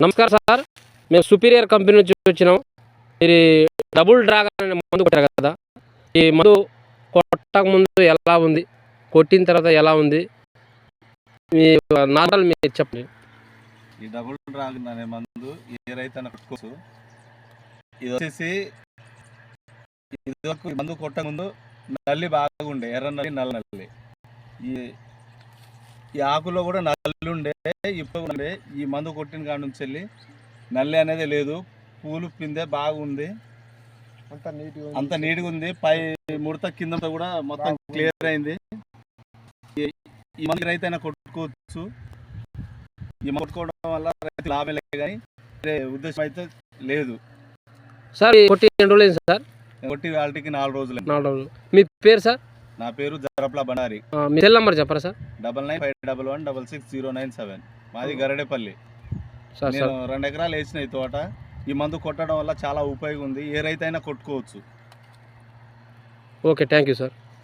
నమస్కారం సార్, మేము superior company నుంచి వచ్చినాం. మీరు డబుల్ డ్రాగన్ అనే మందు కొట్టారు కదా, ఈ మందు కొట్టక ముందు ఎలా ఉంది, కొట్టిన తర్వాత ఎలా ఉంది, మీ నార్మల్ మీరు చెప్పండి. ఈ డబుల్ డ్రాగన్ అనే మందు ఏ రైతు కొట్టుకోవచ్చు. ఇది వచ్చేసి ఇదివరకు మందు కొట్టక ముందు నల్లి బాగుండే, ఎర్ర నల్లి, నల్ల నల్లి. ఈ ఆకులో కూడా నల్లి ఉండే. ఇప్పుడు ఉండే ఈ మందు కొట్టిన కాడ నుంచి వెళ్ళి నల్లి అనేది లేదు. పూలు పిందే బాగుంది, అంత నీట్గా ఉంది. పై ముడత కింద కూడా మొత్తం క్లియర్ అయింది. ఈ మందు రైతైనా కొట్టుకోవచ్చు. ఈ మందు కొట్టుకోవడం వల్ల రైతు లాభమే కానీ ఉద్దేశం అయితే లేదు. సార్ కొట్టి ఎన్ని రోజులు సార్? కొట్టి వాళ్ళకి 4 రోజులు. 4 రోజులు. మీ పేరు సార్? నా పేరు జరప్ల బండారి. మీ సెల్ నెంబర్ చెప్పరా సార్? 9951166097. మాది గరడేపల్లి. నేను 2 ఎకరాలు వేసిన ఈ తోట. ఈ మందు కొట్టడం వల్ల చాలా ఉపయోగం ఉంది. ఏ రైతైనా కొట్టుకోవచ్చు. Okay, thank you sir.